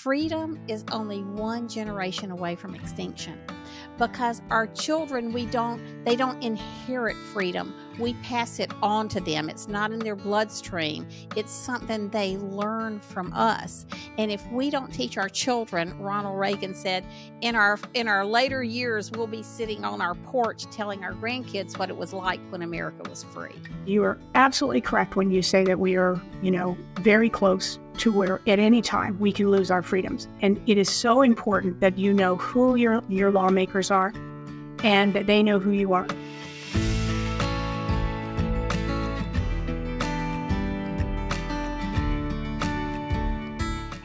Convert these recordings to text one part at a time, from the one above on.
freedom is only one generation away from extinction, because our children, they don't inherit freedom. We pass it on to them. It's not in their bloodstream. It's something they learn from us. And if we don't teach our children, Ronald Reagan said, in our later years, we'll be sitting on our porch telling our grandkids what it was like when America was free. You are absolutely correct when you say that we are, very close to where at any time we can lose our freedoms. And it is so important that you know who your lawmakers are and that they know who you are.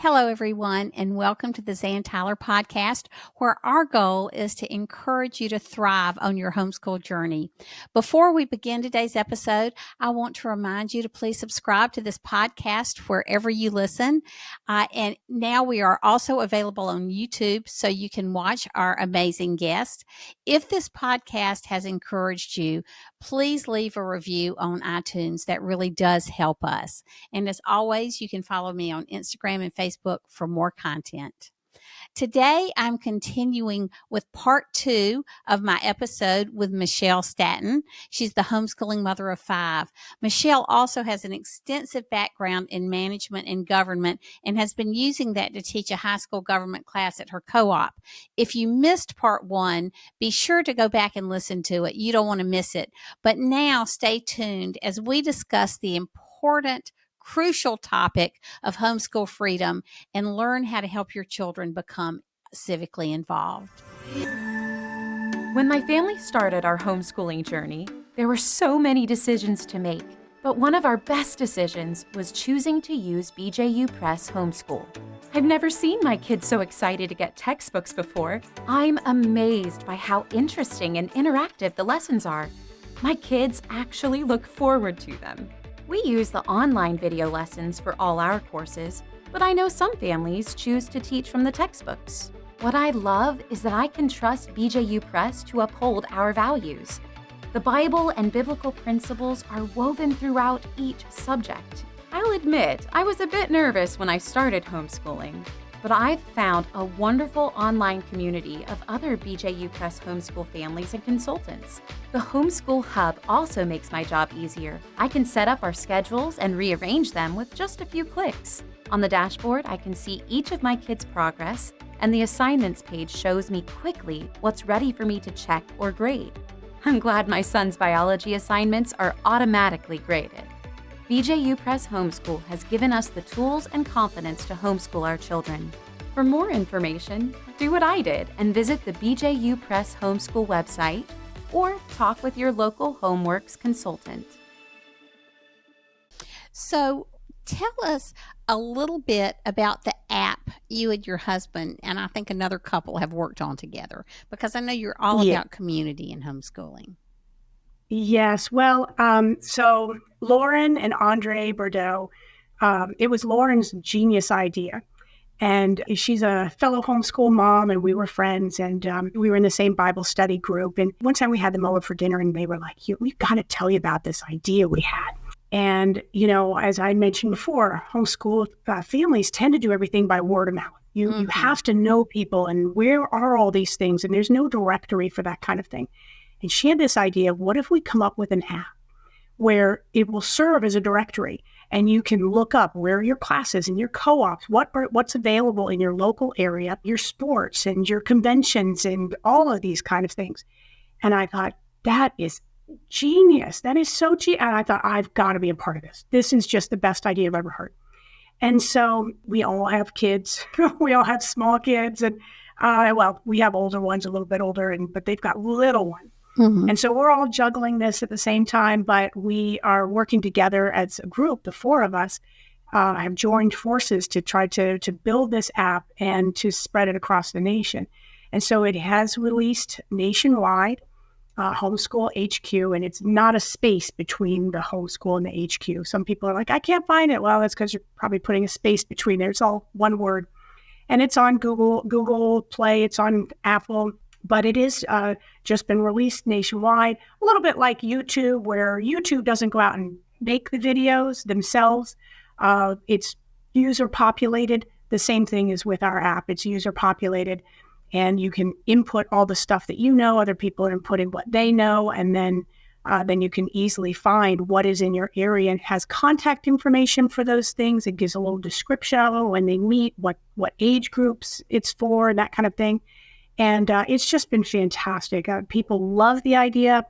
Hello, everyone, and welcome to the Zan Tyler podcast, where our goal is to encourage you to thrive on your homeschool journey. Before we begin today's episode, I want to remind you to please subscribe to this podcast wherever you listen. And now we are also available on YouTube, so you can watch our amazing guests. If this podcast has encouraged you, please leave a review on iTunes. That really does help us. And as always, you can follow me on Instagram and Facebook for more content. Today, I'm continuing with part 2 of my episode with Michelle Staton. She's the homeschooling mother of 5. Michelle also has an extensive background in management and government and has been using that to teach a high school government class at her co-op. If you missed part 1, be sure to go back and listen to it. You don't want to miss it. But now stay tuned as we discuss the important crucial topic of homeschool freedom and learn how to help your children become civically involved. When my family started our homeschooling journey, there were so many decisions to make, but one of our best decisions was choosing to use BJU Press Homeschool. I've never seen my kids so excited to get textbooks before. I'm amazed by how interesting and interactive the lessons are. My kids actually look forward to them. We use the online video lessons for all our courses, but I know some families choose to teach from the textbooks. What I love is that I can trust BJU Press to uphold our values. The Bible and biblical principles are woven throughout each subject. I'll admit, I was a bit nervous when I started homeschooling, but I've found a wonderful online community of other BJU Press homeschool families and consultants. The Homeschool Hub also makes my job easier. I can set up our schedules and rearrange them with just a few clicks. On the dashboard, I can see each of my kids' progress, and the assignments page shows me quickly what's ready for me to check or grade. I'm glad my son's biology assignments are automatically graded. BJU Press Homeschool has given us the tools and confidence to homeschool our children. For more information, do what I did and visit the BJU Press Homeschool website or talk with your local HomeWorks consultant. So tell us a little bit about the app you and your husband, and I think another couple, have worked on together, because I know you're all about community and homeschooling. Yes. Well, so Lauren and Andre Bordeaux, it was Lauren's genius idea. And she's a fellow homeschool mom, and we were friends, and we were in the same Bible study group. And one time we had them over for dinner, and they were like, we've got to tell you about this idea we had. And, as I mentioned before, homeschool families tend to do everything by word of mouth. You have to know people, and where are all these things? And there's no directory for that kind of thing. And she had this idea of, what if we come up with an app where it will serve as a directory, and you can look up where are your classes and your co-ops, what's available in your local area, your sports and your conventions and all of these kind of things. And I thought, that is genius. That is so genius. And I thought, I've got to be a part of this. This is just the best idea I've ever heard. And so we all have kids. We all have small kids. And we have older ones, a little bit older, but they've got little ones. And so we're all juggling this at the same time, but we are working together as a group. The 4 of us have joined forces to try to build this app and to spread it across the nation. And so it has released nationwide, Homeschool HQ, and it's not a space between the homeschool and the HQ. Some people are like, I can't find it. Well, that's because you're probably putting a space between there. It's all one word. And it's on Google Play, it's on Apple. But it is just been released nationwide, a little bit like YouTube, where YouTube doesn't go out and make the videos themselves. It's user populated. the same thing is with our app. It's user populated, and you can input all the stuff that you know. Other people are inputting what they know, and then you can easily find what is in your area, and has contact information for those things. It gives a little description of when they meet, what age groups it's for, and that kind of thing. And it's just been fantastic. People love the idea.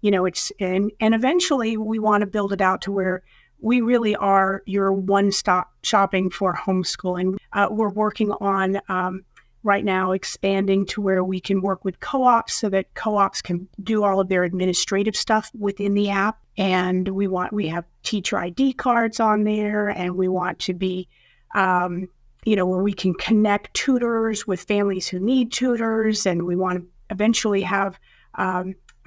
It's and eventually we want to build it out to where we really are your one-stop shopping for homeschooling. We're working on right now expanding to where we can work with co-ops so that co-ops can do all of their administrative stuff within the app. And we have teacher ID cards on there, and we want to be, where we can connect tutors with families who need tutors. And we want to eventually have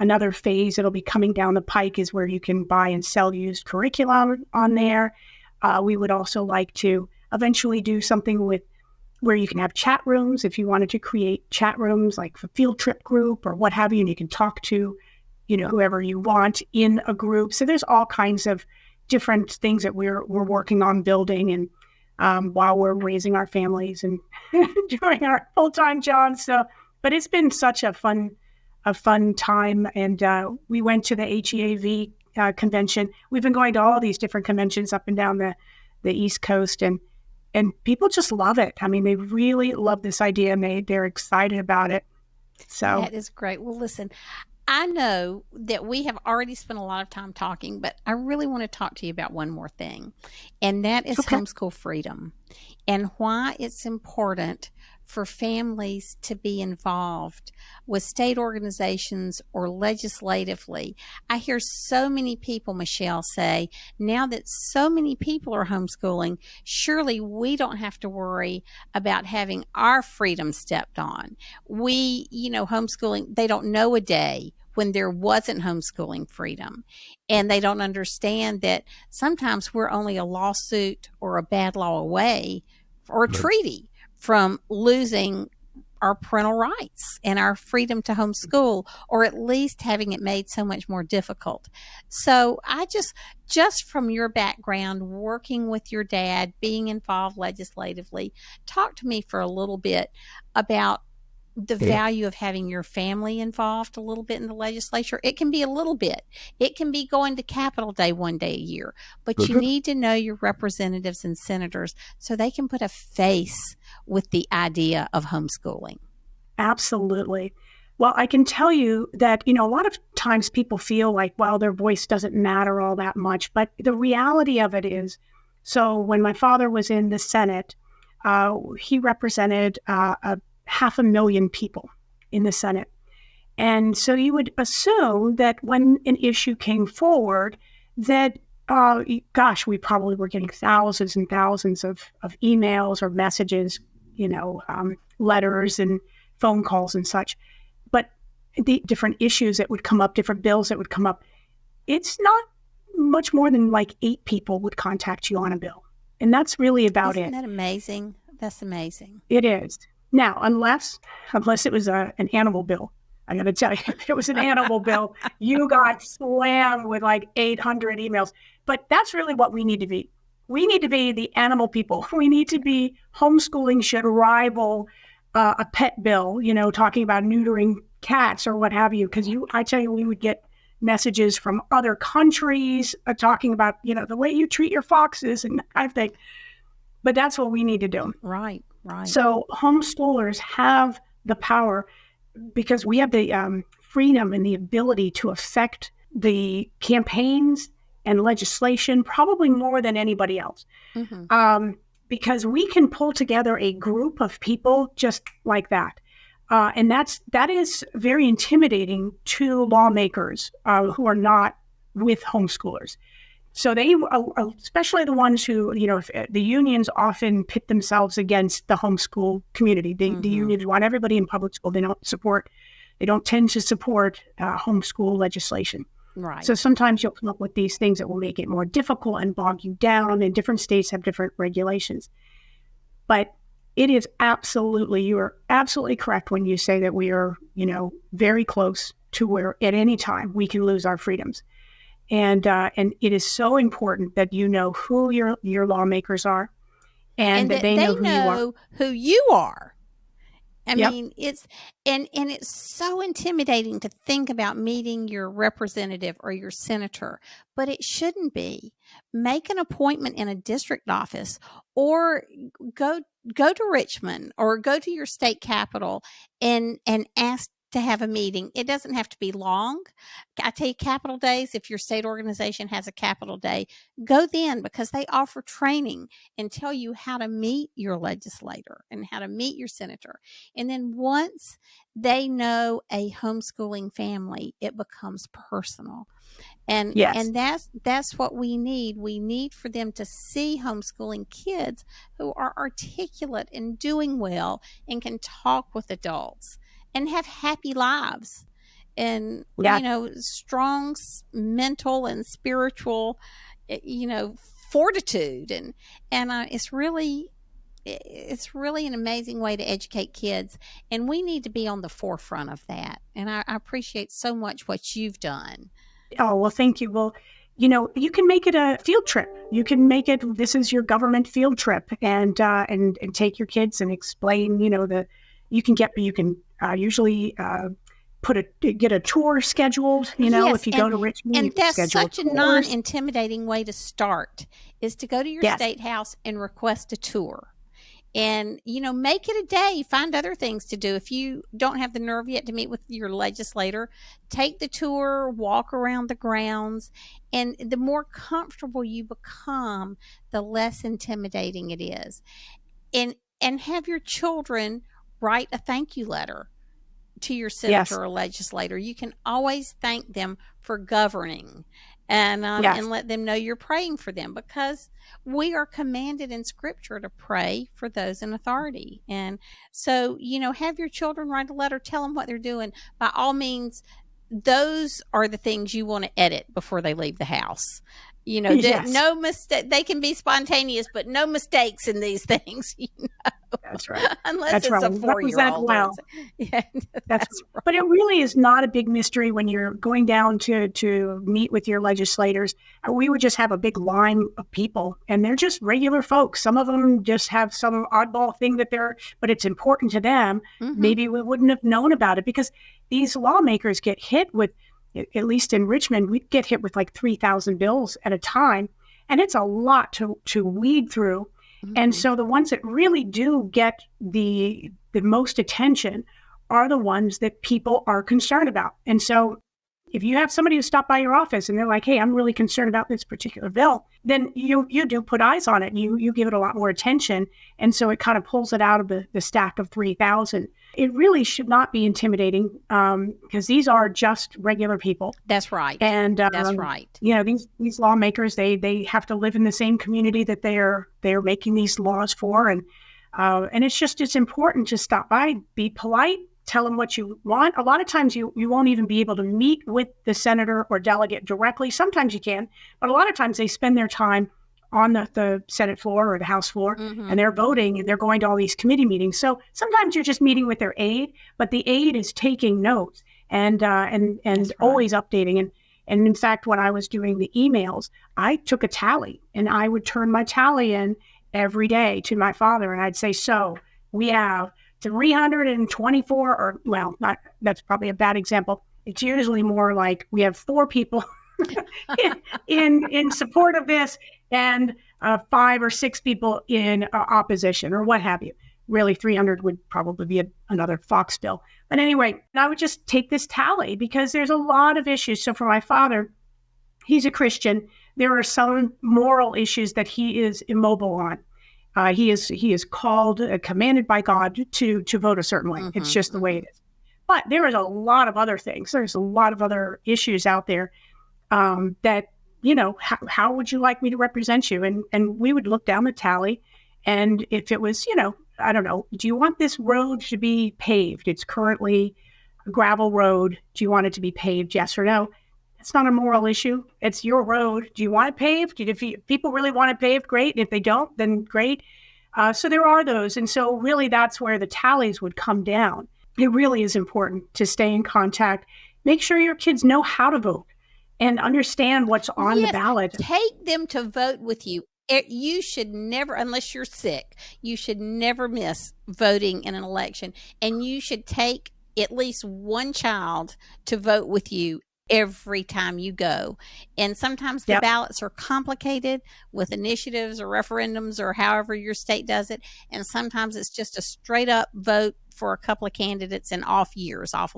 another phase that'll be coming down the pike is where you can buy and sell used curriculum on there. We would also like to eventually do something with where you can have chat rooms if you wanted to create chat rooms like for field trip group or what have you, and you can talk to, whoever you want in a group. So there's all kinds of different things that we're working on building, and while we're raising our families and doing our full-time jobs. So, but it's been such a fun time. And we went to the HEAV convention. We've been going to all these different conventions up and down the East Coast, and people just love it. I mean, they really love this idea, and they're excited about it. So that is great. Well, listen, I know that we have already spent a lot of time talking, but I really want to talk to you about one more thing, and that is homeschool freedom and why it's important for families to be involved with state organizations or legislatively. I hear so many people, Michelle, say, now that so many people are homeschooling, surely we don't have to worry about having our freedom stepped on. Homeschooling, they don't know a day when there wasn't homeschooling freedom. And they don't understand that sometimes we're only a lawsuit or a bad law away or a treaty from losing our parental rights and our freedom to homeschool, or at least having it made so much more difficult. So I just from your background, working with your dad, being involved legislatively, talk to me for a little bit about the value of having your family involved a little bit in the legislature. It can be a little bit. It can be going to Capitol Day one day a year, but you need to know your representatives and senators so they can put a face with the idea of homeschooling. Absolutely. Well, I can tell you that, a lot of times people feel like, well, their voice doesn't matter all that much. But the reality of it is, so when my father was in the Senate, he represented 500,000 people in the Senate. And so you would assume that when an issue came forward, that, we probably were getting thousands and thousands of emails or messages, letters and phone calls and such. But the different issues that would come up, different bills that would come up, it's not much more than like 8 people would contact you on a bill. And that's really about it. Isn't that amazing? That's amazing. It is. Now, unless it was an animal bill, I got to tell you, if it was an animal bill, you got slammed with like 800 emails. But that's really what we need to be. We need to be the animal people. We need to be homeschooling should rival a pet bill, talking about neutering cats or what have you. Because I tell you, we would get messages from other countries talking about, the way you treat your foxes and I think. But that's what we need to do. Right. So homeschoolers have the power because we have the freedom and the ability to affect the campaigns and legislation probably more than anybody else. Mm-hmm. Because we can pull together a group of people just like that. And that is very intimidating to lawmakers who are not with homeschoolers. So they, especially the ones who, the unions often pit themselves against the homeschool community. The unions want everybody in public school. They don't tend to support homeschool legislation. Right. So sometimes you'll come up with these things that will make it more difficult and bog you down, and different states have different regulations. But it is you are absolutely correct when you say that we are, very close to where at any time we can lose our freedoms. And it is so important that you know who your lawmakers are and and that that they know they who you are. know who you are. I Yep. mean, it's and it's so intimidating to think about meeting your representative or your senator, but it shouldn't be. Make an appointment in a district office, or go go to Richmond, or go to your state capital and ask to have a meeting. It doesn't have to be long. I tell you, capital days, if your state organization has a capital day, go then, because they offer training and tell you how to meet your legislator and how to meet your senator. And then once they know a homeschooling family, it becomes personal. And Yes. and that's what we need. We need for them to see homeschooling kids who are articulate and doing well and can talk with adults and have happy lives, and Yeah. strong mental and spiritual, fortitude. And it's really an amazing way to educate kids, and we need to be on the forefront of that. And I appreciate so much what you've done. Oh, well, thank you. Well, you can make it a field trip. You can make it, this is your government field trip, and take your kids and explain, you can usually get a tour scheduled, Yes, if you go to Richmond, you and can that's schedule such a tours. non-intimidating way to start, is to go to your Yes. state house and request a tour. And make it a day. Find other things to do. If you don't have the nerve yet to meet with your legislator, take the tour, walk around the grounds, and the more comfortable you become, the less intimidating it is. And have your children write a thank you letter to your senator Yes. or legislator. You can always thank them for governing, Yes. and let them know you're praying for them, because we are commanded in Scripture to pray for those in authority. And so, have your children write a letter, tell them what they're doing. By all means, those are the things you want to edit before they leave the house. Yes. No mistake. They can be spontaneous, but no mistakes in these things. That's right. Unless That's it's right. a Represent 4-year-old. well. Yeah, That's right. But it really is not a big mystery when you're going down to meet with your legislators. We would just have a big line of people, and they're just regular folks. Some of them just have some oddball thing but it's important to them. Mhm. Maybe we wouldn't have known about it, because these lawmakers get hit with, at least in Richmond, we get hit with like 3,000 bills at a time, and it's a lot to weed through. And Mhm. so the ones that really do get the most attention are the ones that people are concerned about. And so if you have somebody who stopped by your office and they're like, hey, I'm really concerned about this particular bill, then you do put eyes on it, and you give it a lot more attention. And so it kind of pulls it out of the stack of 3,000. It really should not be intimidating, because these are just regular people. That's right. And That's right. these lawmakers, they have to live in the same community that they're making these laws for, and it's important to stop by, be polite, tell them what you want. A lot of times you won't even be able to meet with the senator or delegate directly. Sometimes you can, but a lot of times they spend their time on the Senate floor or the House floor, Mhm. and they're voting, and they're going to all these committee meetings. So sometimes you're just meeting with their aide, but the aide is taking notes and That's right. always updating. And in fact, when I was doing the emails, I took a tally, and I would turn my tally in every day to my father, and I'd say, so we have 324, or, well, that's probably a bad example. It's usually more like we have 4 people in support of this, and 5 or 6 people in opposition, or what have you. Really, 300 would probably be another Fox bill. But anyway, I would just take this tally, because there's a lot of issues. So for my father, he's a Christian. There are some moral issues that he is immobile on. He is called, commanded by God to vote a certain way. It's just the way it is. But there is a lot of other things. There's a lot of other issues out there that, how would you like me to represent you? And we would look down the tally, and if it was, I don't know, do you want this road to be paved? It's currently a gravel road. Do you want it to be paved? Yes or no? It's not a moral issue. It's your road. Do you want it paved? If people really want it paved, great. If they don't, then great. So there are those. And so really that's where the tallies would come down. It really is important to stay in contact. Make sure your kids know how to vote and understand what's on the Yes, ballot. take them to vote with you. You should never, unless you're sick, you should never miss voting in an election. And you should take at least one child to vote with you every time you go. And sometimes the Yep. ballots are complicated with initiatives or referendums or however your state does it. And sometimes it's just a straight up vote for a couple of candidates and off years, off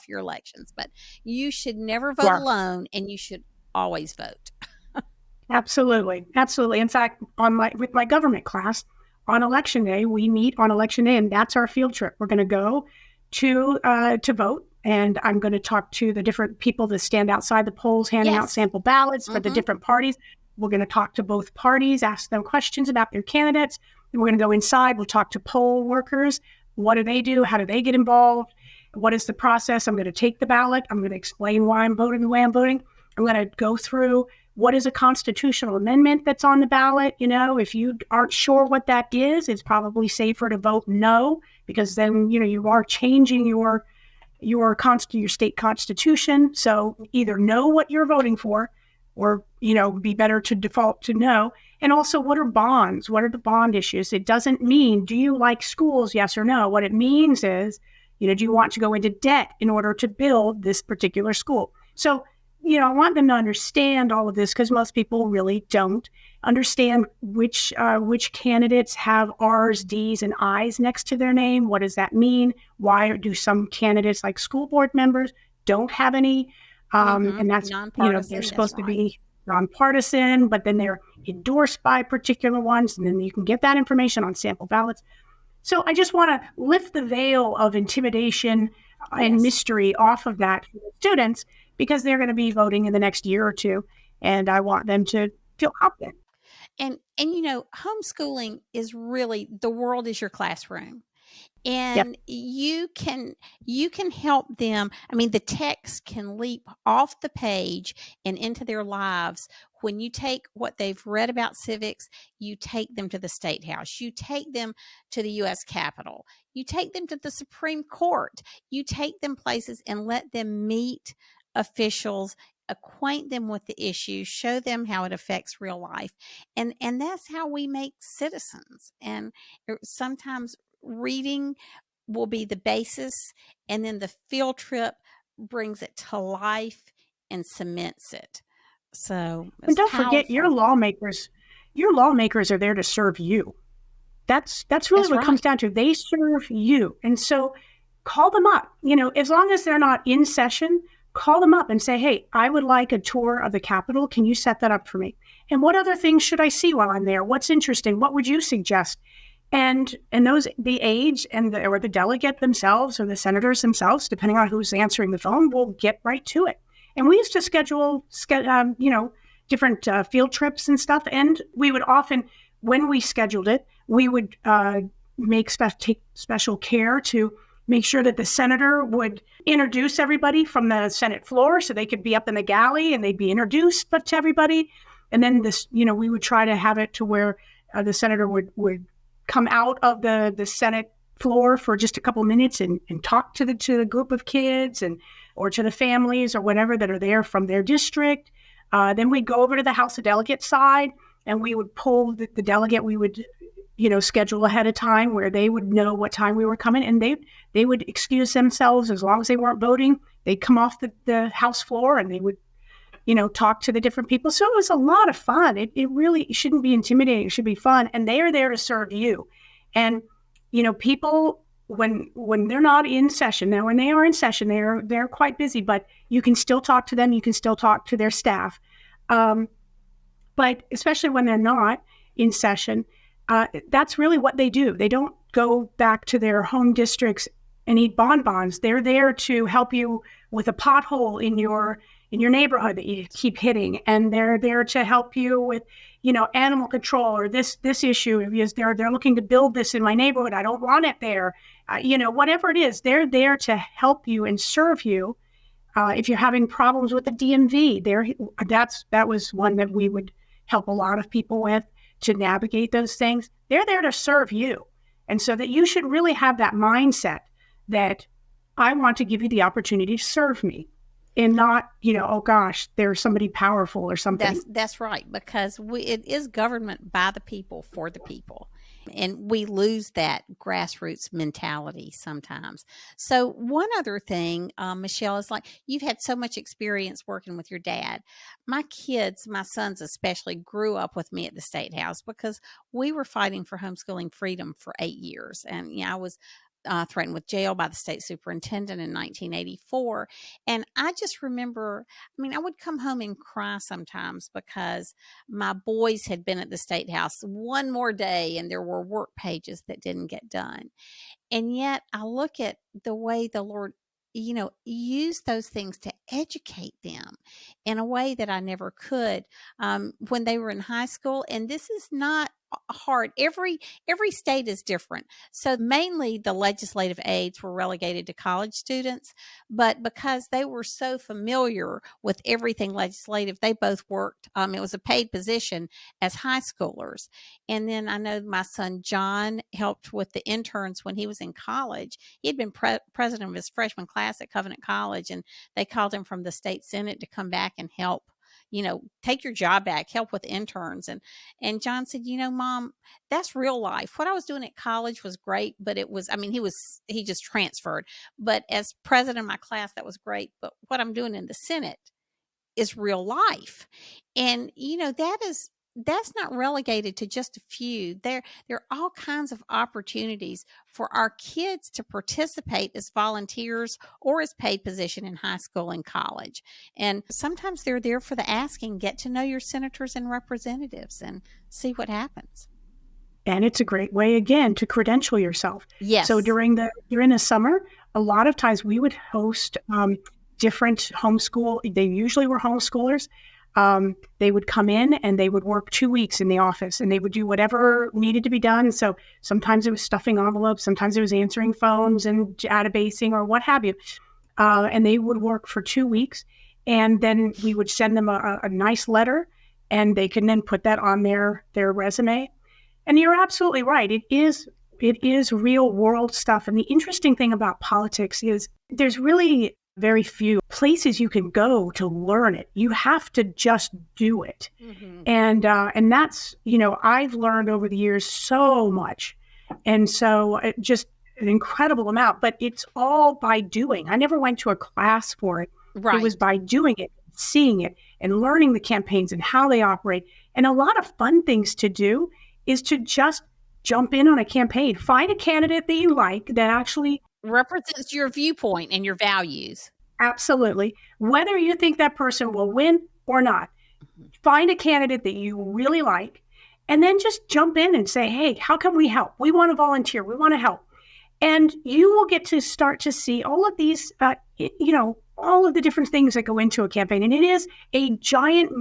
your elections. But you should never vote Yeah. alone, and you should always vote. Absolutely. Absolutely. In fact, with my government class, on election day, we meet on election day, and that's our field trip. We're going to go to vote, and I'm going to talk to the different people that stand outside the polls, handing out sample ballots for the different parties. We're going to talk to both parties, ask them questions about their candidates. And we're going to go inside. We'll talk to poll workers. What do they do? How do they get involved? What is the process? I'm going to take the ballot. I'm going to explain why I'm voting the way I'm voting. I'm going to go through what is a constitutional amendment that's on the ballot. If you aren't sure what that is, it's probably safer to vote no, because then, you are changing your state constitution. So either know what you're voting for, or, be better to default to no. And also, what are bonds? What are the bond issues? It doesn't mean, do you like schools? Yes or no. What it means is, do you want to go into debt in order to build this particular school? So, I want them to understand all of this, because most people really don't understand which candidates have R's, D's, and I's next to their name. What does that mean? Why do some candidates, like school board members, don't have any? And that's, they're supposed to be nonpartisan, but then they're endorsed by particular ones, and then you can get that information on sample ballots. So I just want to lift the veil of intimidation and mystery off of that for the students, because they're going to be voting in the next year or two, and I want them to feel confident. And homeschooling is really, the world is your classroom. And you can help them. I mean, the text can leap off the page and into their lives. When you take what they've read about civics, you take them to the State House, you take them to the U.S. Capitol, you take them to the Supreme Court, you take them places and let them meet officials, acquaint them with the issues, show them how it affects real life. And that's how we make citizens. And sometimes reading will be the basis, and then the field trip brings it to life and cements it. So, and don't forget, your lawmakers are there to serve you. That's really what it comes down to. They serve you. And so call them up. As long as they're not in session, call them up and say, hey, I would like a tour of the Capitol. Can you set that up for me? And what other things should I see while I'm there? What's interesting? What would you suggest? And the aides or the delegate themselves, or the senators themselves, depending on who's answering the phone, will get right to it. And we used to schedule different field trips and stuff. And we would often, when we scheduled it, we would take special care to make sure that the senator would introduce everybody from the Senate floor, so they could be up in the galley and they'd be introduced to everybody. And then we would try to have it to where the senator would come out of the Senate floor for just a couple of minutes and talk to the group of kids or to the families or whatever that are there from their district. Then we'd go over to the House of Delegates side, and we would pull the delegate. We would schedule ahead of time where they would know what time we were coming, and they would excuse themselves as long as they weren't voting. They'd come off the House floor, and they would talk to the different people. So it was a lot of fun. It really shouldn't be intimidating. It should be fun. And they are there to serve you. And, people, when they're not in session, now when they are in session, they're quite busy, but you can still talk to them. You can still talk to their staff. But especially when they're not in session, that's really what they do. They don't go back to their home districts and eat bonbons. They're there to help you with a pothole in your neighborhood that you keep hitting, and they're there to help you with, animal control or this issue. They're looking to build this in my neighborhood. I don't want it there. Whatever it is, they're there to help you and serve you. If you're having problems with the DMV, that was one that we would help a lot of people with, to navigate those things. They're there to serve you. And so that you should really have that mindset that I want to give you the opportunity to serve me. and not, oh gosh, there's somebody powerful or something. That's right, because it is government by the people for the people. And we lose that grassroots mentality sometimes. So one other thing, Michelle, is like you've had so much experience working with your dad. My kids, my sons especially, grew up with me at the State House because we were fighting for homeschooling freedom for 8 years. And I was threatened with jail by the state superintendent in 1984. And I just remember, I would come home and cry sometimes because my boys had been at the State House one more day and there were work pages that didn't get done. And yet I look at the way the Lord, use those things to educate them in a way that I never could when they were in high school. And this is not hard. Every state is different. So mainly the legislative aides were relegated to college students, but because they were so familiar with everything legislative, they both worked. It was a paid position as high schoolers. And then I know my son John helped with the interns when he was in college. He had been president of his freshman class at Covenant College, and they called him from the state senate to come back and help, take your job back, help with interns. And John said, Mom, that's real life. What I was doing at college was great, but it was, he just transferred. But as president of my class, that was great. But what I'm doing in the Senate is real life. And, that's not relegated to just a few. There are all kinds of opportunities for our kids to participate as volunteers or as paid position in high school and college. And sometimes they're there for the asking. Get to know your senators and representatives and see what happens. And it's a great way, again, to credential yourself. Yes. So during the summer, a lot of times we would host different homeschool. They usually were homeschoolers. They would come in and they would work 2 weeks in the office and they would do whatever needed to be done. So sometimes it was stuffing envelopes, sometimes it was answering phones and databasing or what have you. And they would work for 2 weeks. And then we would send them a nice letter and they can then put that on their resume. And you're absolutely right. It is real world stuff. And the interesting thing about politics is there's really very few places you can go to learn it. You have to just do it. Mm-hmm. And that's, I've learned over the years so much. And so just an incredible amount, but it's all by doing. I never went to a class for it. Right. It was by doing it, seeing it, and learning the campaigns and how they operate. And a lot of fun things to do is to just jump in on a campaign. Find a candidate that you like that actually represents your viewpoint and your values. Absolutely. Whether you think that person will win or not, find a candidate that you really like, and then just jump in and say, hey, how can we help? We want to volunteer. We want to help. And you will get to start to see all of these, all of the different things that go into a campaign. And it is a giant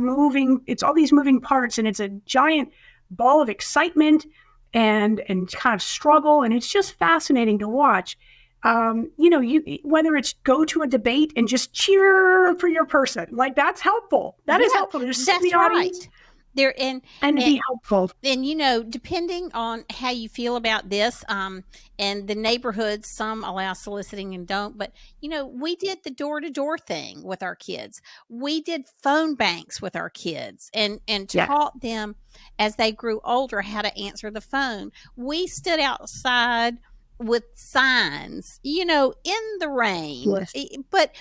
it's all these moving parts, and it's a giant ball of excitement and kind of struggle. And it's just fascinating to watch. Whether it's go to a debate and just cheer for your person, like that's helpful. That is helpful. Just that's the audience. Right. There and be helpful. And depending on how you feel about this, and the neighborhoods, some allow soliciting and don't. But we did the door-to-door thing with our kids. We did phone banks with our kids, and taught them as they grew older how to answer the phone. We stood outside with signs, in the rain. Yes. But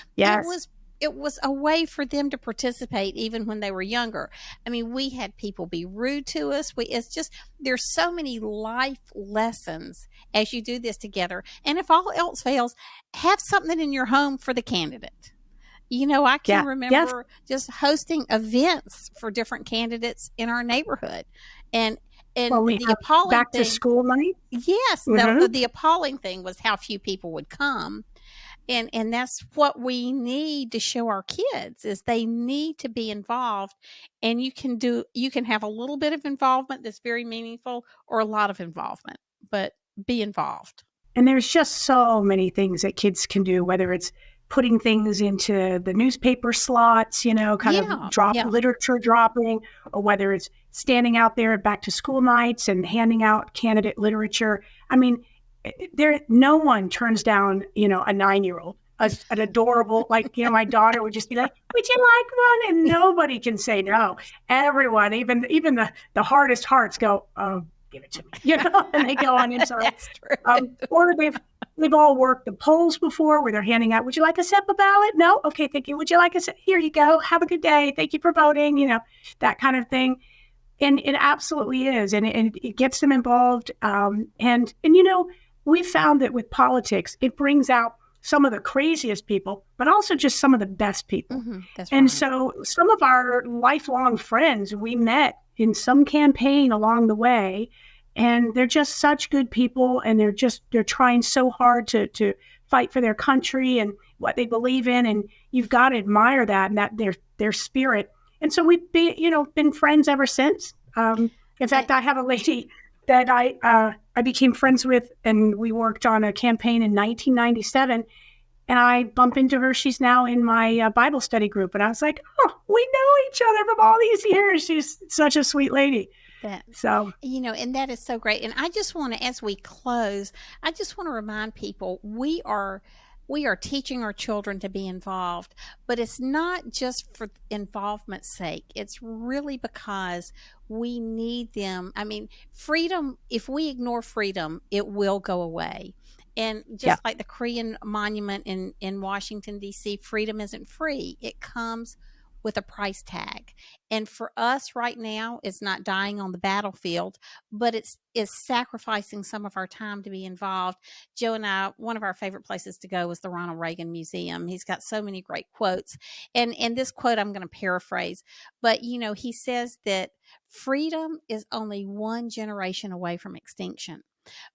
it was a way for them to participate even when they were younger. We had people be rude to us. It's just, there's so many life lessons as you do this together. And if all else fails, have something in your home for the candidate. I can remember just hosting events for different candidates in our neighborhood. And the appalling back thing, to school money. Yes. Mm-hmm. The appalling thing was how few people would come. And that's what we need to show our kids is they need to be involved. And you can have a little bit of involvement that's very meaningful or a lot of involvement, but be involved. And there's just so many things that kids can do, whether it's putting things into the newspaper slots, literature dropping, or whether it's standing out there at back to school nights and handing out candidate literature. No one turns down, a 9-year-old an adorable, like, my daughter would just be like, would you like one? And nobody can say no. Everyone, even the hardest hearts go, oh, give it to me, and they go on inside. That's true. Or they've all worked the polls before where they're handing out, would you like a SEPA ballot? No? Okay, thank you. Would you like here you go. Have a good day. Thank you for voting, that kind of thing. And it absolutely is. And it gets them involved. And we found that with politics, it brings out some of the craziest people, but also just some of the best people. Mm-hmm, that's and right. So some of our lifelong friends we met in some campaign along the way, and they're just such good people, and they're trying so hard to fight for their country and what they believe in, and you've got to admire that and that their spirit. And so we've been friends ever since. In fact, I have a lady that I became friends with, and we worked on a campaign in 1997. And I bump into her. She's now in my Bible study group. And I was like, oh, we know each other from all these years. She's such a sweet lady. And that is so great. And I just want to, as we close, I just want to remind people we are teaching our children to be involved, but it's not just for involvement's sake. It's really because we need them. I mean, freedom, if we ignore freedom, it will go away. And just like the Korean monument in Washington, D.C., freedom isn't free. It comes with a price tag. And for us right now, it's not dying on the battlefield, but it's sacrificing some of our time to be involved. Joe and I, one of our favorite places to go is the Ronald Reagan Museum. He's got so many great quotes. And this quote I'm going to paraphrase, but he says that freedom is only one generation away from extinction.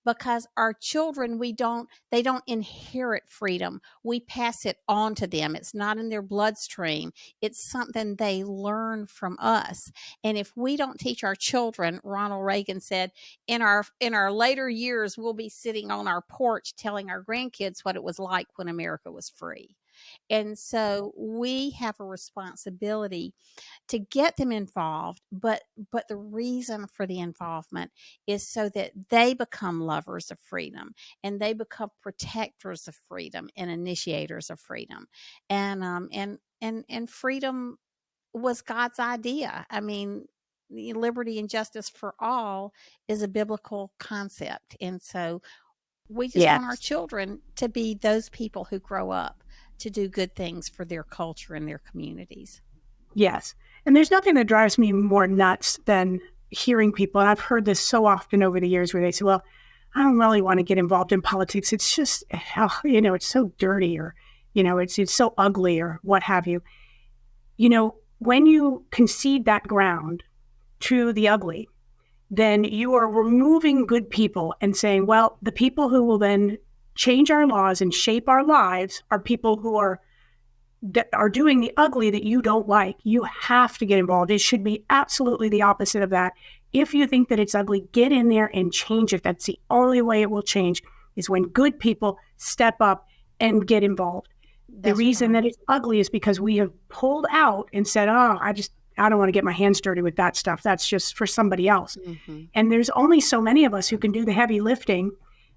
Because our children, they don't inherit freedom. We pass it on to them. It's not in their bloodstream. It's something they learn from us. And if we don't teach our children, Ronald Reagan said, in our later years, we'll be sitting on our porch telling our grandkids what it was like when America was free. And so we have a responsibility to get them involved, but the reason for the involvement is so that they become lovers of freedom, and they become protectors of freedom and initiators of freedom. And freedom was God's idea. I mean, liberty and justice for all is a biblical concept. And so we just want our children to be those people who grow up to do good things for their culture and their communities. Yes. And there's nothing that drives me more nuts than hearing people, and I've heard this so often over the years, where they say, well, I don't really want to get involved in politics. It's just, it's so dirty, or, it's so ugly, or what have you. When you concede that ground to the ugly, then you are removing good people and saying, well, the people who will then change our laws and shape our lives are people who are doing the ugly that you don't like. You have to get involved. It should be absolutely the opposite of that. If you think that it's ugly, get in there and change it. That's the only way it will change, is when good people step up and get involved. The reason that it's ugly is because we have pulled out and said, oh, I don't want to get my hands dirty with that stuff. That's just for somebody else. Mm-hmm. And there's only so many of us who can do the heavy lifting.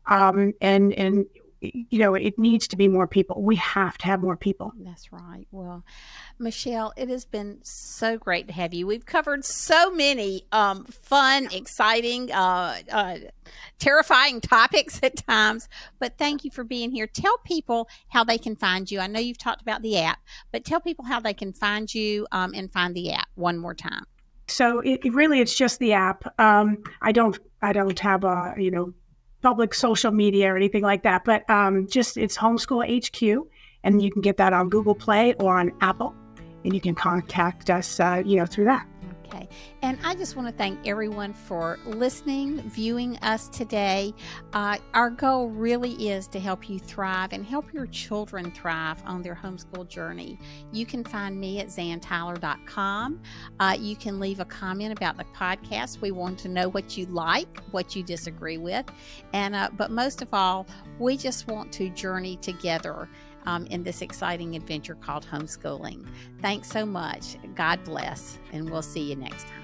And it needs to be more people. We have to have more people. That's right. Well, Michelle, it has been so great to have you. We've covered so many fun, exciting, terrifying topics at times, but thank you for being here. Tell people how they can find you. I know you've talked about the app, but tell people how they can find you and find the app one more time. So it's just the app. I don't have a, public social media or anything like that, but it's Homeschool HQ, and you can get that on Google Play or on Apple, and you can contact us, through that. Okay. And I just want to thank everyone for listening, viewing us today. Our goal really is to help you thrive and help your children thrive on their homeschool journey. You can find me at zantyler.com. You can leave a comment about the podcast. We want to know what you like, what you disagree with. But most of all, we just want to journey together in this exciting adventure called homeschooling. Thanks so much. God bless, and we'll see you next time.